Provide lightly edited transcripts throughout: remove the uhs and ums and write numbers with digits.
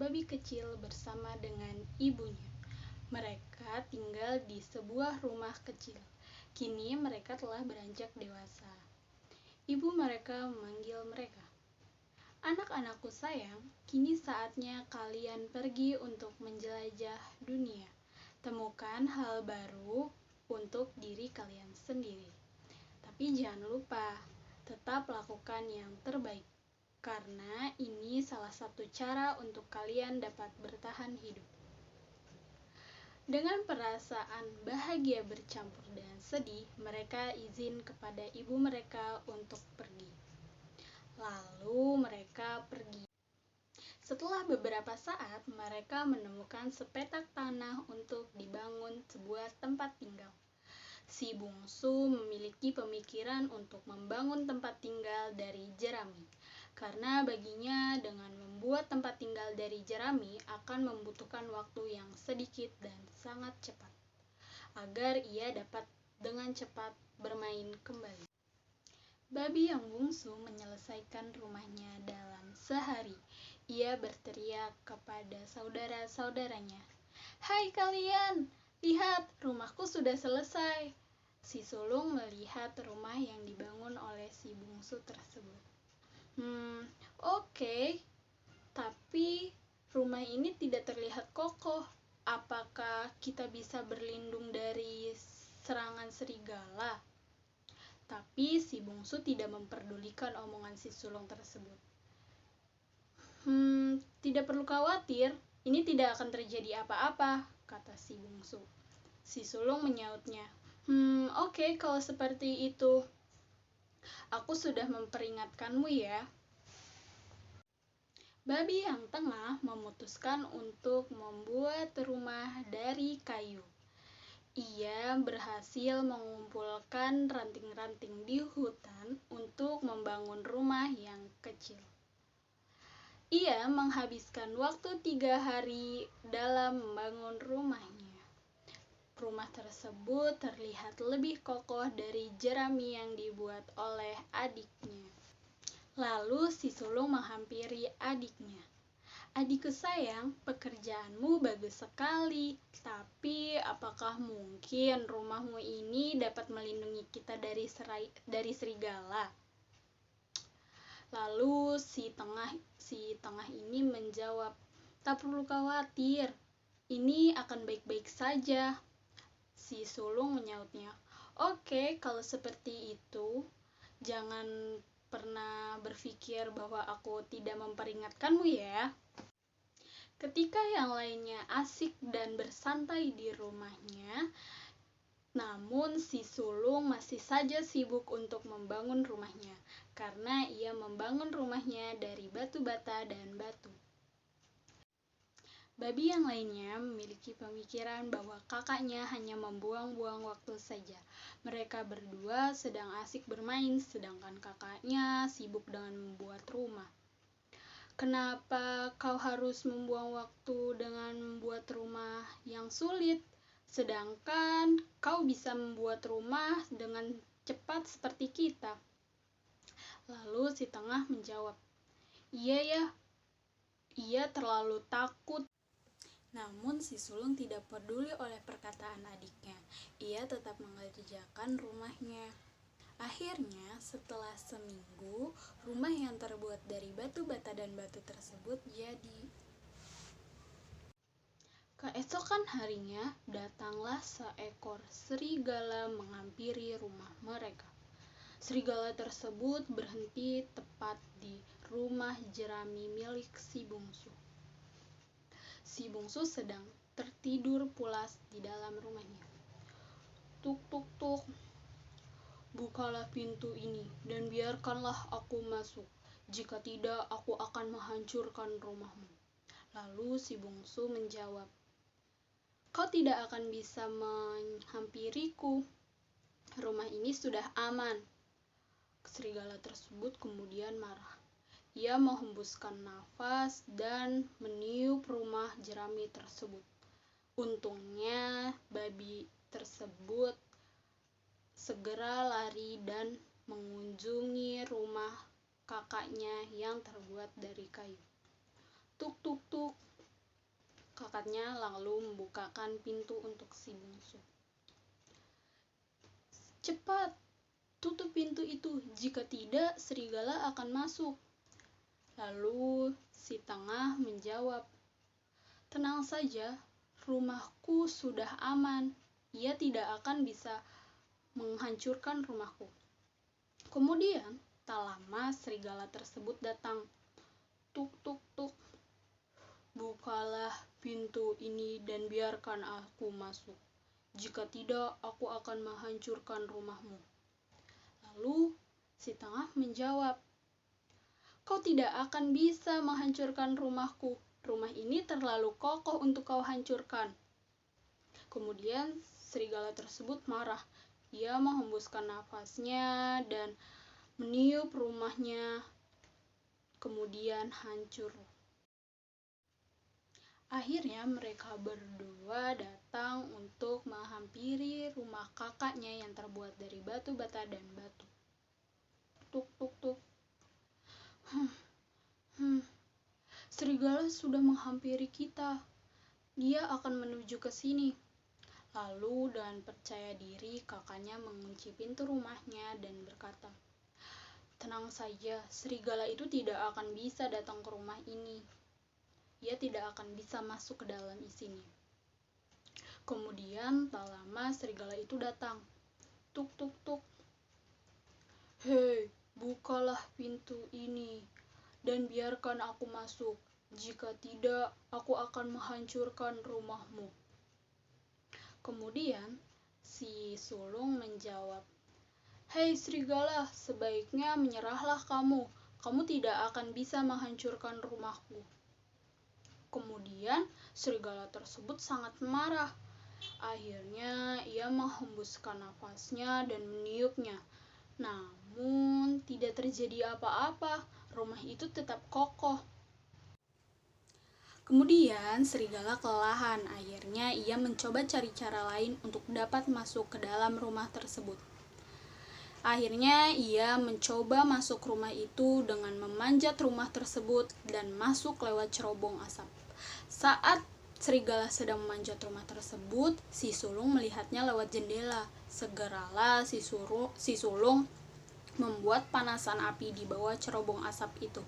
babi kecil bersama dengan ibunya. Mereka tinggal di sebuah rumah kecil. Kini mereka telah beranjak dewasa. Ibu mereka memanggil mereka, "Anak-anakku sayang, kini saatnya kalian pergi untuk menjelajah dunia. Temukan hal baru untuk diri kalian sendiri. Tapi jangan lupa, tetap lakukan yang terbaik, karena ini salah satu cara untuk kalian dapat bertahan hidup." Dengan perasaan bahagia bercampur dengan sedih, mereka izin kepada ibu mereka untuk pergi. Lalu mereka pergi. Setelah beberapa saat, mereka menemukan sepetak tanah untuk dibangun sebuah tempat tinggal. Si bungsu memiliki pemikiran untuk membangun tempat tinggal dari jerami, karena baginya dengan membuat tempat tinggal dari jerami akan membutuhkan waktu yang sedikit dan sangat cepat, agar ia dapat dengan cepat bermain kembali. Babi yang bungsu menyelesaikan rumahnya dalam sehari. Ia berteriak kepada saudara-saudaranya, "Hai kalian, lihat, rumahku sudah selesai." Si sulung melihat rumah yang dibangun oleh si bungsu tersebut. Oke, tapi rumah ini tidak terlihat kokoh. Apakah kita bisa berlindung dari serangan serigala? Tapi si bungsu tidak memperdulikan omongan si sulung tersebut. Tidak perlu khawatir, ini tidak akan terjadi apa-apa, kata si bungsu. Si sulung menyautnya, oke, kalau seperti itu. Aku sudah memperingatkanmu ya. Babi yang tengah memutuskan untuk membuat rumah dari kayu. Ia berhasil mengumpulkan ranting-ranting di hutan untuk membangun rumah yang kecil. Ia menghabiskan waktu 3 hari dalam membangun rumahnya. Rumah tersebut terlihat lebih kokoh dari jerami yang dibuat oleh adiknya. Lalu si sulung menghampiri adiknya. "Adikku sayang, pekerjaanmu bagus sekali, tapi apakah mungkin rumahmu ini dapat melindungi kita dari serigala?" Lalu si tengah ini menjawab, "Tak perlu khawatir, ini akan baik-baik saja." Si sulung menyautnya, "Oke, kalau seperti itu, jangan pernah berpikir bahwa aku tidak memperingatkanmu ya." Ketika yang lainnya asik dan bersantai di rumahnya, namun si sulung masih saja sibuk untuk membangun rumahnya, karena ia membangun rumahnya dari batu bata dan batu. Babi yang lainnya memiliki pemikiran bahwa kakaknya hanya membuang-buang waktu saja. Mereka berdua sedang asik bermain, sedangkan kakaknya sibuk dengan membuat rumah. "Kenapa kau harus membuang waktu dengan membuat rumah yang sulit, sedangkan kau bisa membuat rumah dengan cepat seperti kita?" Lalu si tengah menjawab, "Iya ya, ia terlalu takut." Namun si sulung tidak peduli oleh perkataan adiknya. Ia tetap mengerjakan rumahnya. Akhirnya, setelah seminggu, rumah yang terbuat dari batu bata dan batu tersebut jadi. Keesokan harinya, datanglah seekor serigala menghampiri rumah mereka. Serigala tersebut berhenti tepat di rumah jerami milik si bungsu. Si bungsu sedang tertidur pulas di dalam rumahnya. "Tuk tuk tuk, bukalah pintu ini dan biarkanlah aku masuk. Jika tidak, aku akan menghancurkan rumahmu." Lalu si bungsu menjawab, "Kau tidak akan bisa menghampiriku. Rumah ini sudah aman." Serigala tersebut kemudian marah. Ia menghembuskan nafas dan meniup rumah jerami tersebut. Untungnya babi tersebut segera lari dan mengunjungi rumah kakaknya yang terbuat dari kayu. "Tuk tuk tuk, Kakaknya lalu membukakan pintu untuk si bungsu. "Cepat, tutup pintu itu, jika tidak serigala akan masuk." Lalu si tengah menjawab, "Tenang saja, rumahku sudah aman. Ia tidak akan bisa menghancurkan rumahku." Kemudian, tak lama serigala tersebut datang. "Tuk tuk tuk, bukalah pintu ini dan biarkan aku masuk. Jika tidak, aku akan menghancurkan rumahmu." Lalu si tengah menjawab, "Kau tidak akan bisa menghancurkan rumahku. Rumah ini terlalu kokoh untuk kau hancurkan." Kemudian serigala tersebut marah. Ia menghembuskan nafasnya dan meniup rumahnya, kemudian hancur. Akhirnya mereka berdua datang untuk menghampiri rumah kakaknya yang terbuat dari batu bata dan batu. "Tuk tuk tuk. Serigala sudah menghampiri kita. Dia akan menuju ke sini." Lalu dengan percaya diri kakaknya mengunci pintu rumahnya dan berkata, "Tenang saja, serigala itu tidak akan bisa datang ke rumah ini. Ia tidak akan bisa masuk ke dalam sini." Kemudian tak lama serigala itu datang. "Tuk tuk tuk. Hei, bukalah pintu ini dan biarkan aku masuk. Jika tidak, aku akan menghancurkan rumahmu." Kemudian si sulung menjawab, "Hei serigala, sebaiknya menyerahlah kamu. Kamu tidak akan bisa menghancurkan rumahku." Kemudian serigala tersebut sangat marah. Akhirnya ia menghembuskan nafasnya dan meniupnya. Namun tidak terjadi apa-apa. Rumah itu tetap kokoh. Kemudian serigala kelelahan. Akhirnya ia mencoba cari cara lain untuk dapat masuk ke dalam rumah tersebut. Akhirnya ia mencoba masuk rumah itu dengan memanjat rumah tersebut dan masuk lewat cerobong asap. Saat serigala sedang memanjat rumah tersebut, si sulung melihatnya lewat jendela. Segeralah si sulung membuat panasan api di bawah cerobong asap itu.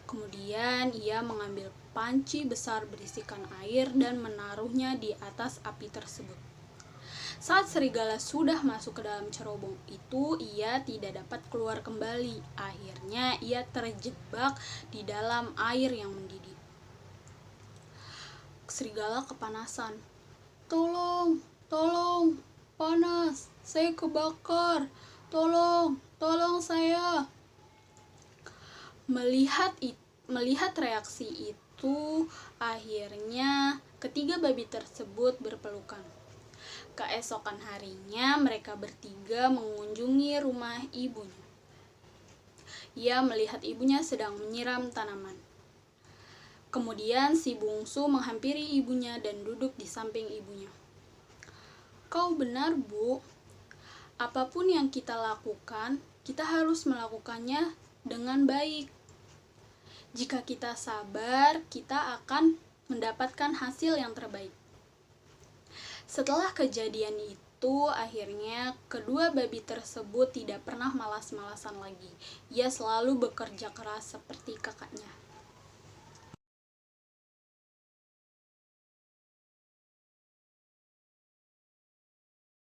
Kemudian ia mengambil panci besar berisikan air dan menaruhnya di atas api tersebut. Saat serigala sudah masuk ke dalam cerobong itu, ia tidak dapat keluar kembali. Akhirnya ia terjebak di dalam air yang mendidih. Serigala kepanasan. "Tolong, tolong, panas, saya kebakar. Tolong, tolong saya." Melihat reaksi itu, akhirnya ketiga babi tersebut berpelukan. Keesokan harinya, mereka bertiga mengunjungi rumah ibunya. Ia melihat ibunya sedang menyiram tanaman. Kemudian si bungsu menghampiri ibunya dan duduk di samping ibunya. "Kau benar, Bu. Apapun yang kita lakukan, kita harus melakukannya dengan baik. Jika kita sabar, kita akan mendapatkan hasil yang terbaik." Setelah kejadian itu, akhirnya kedua babi tersebut tidak pernah malas-malasan lagi. Ia selalu bekerja keras seperti kakaknya.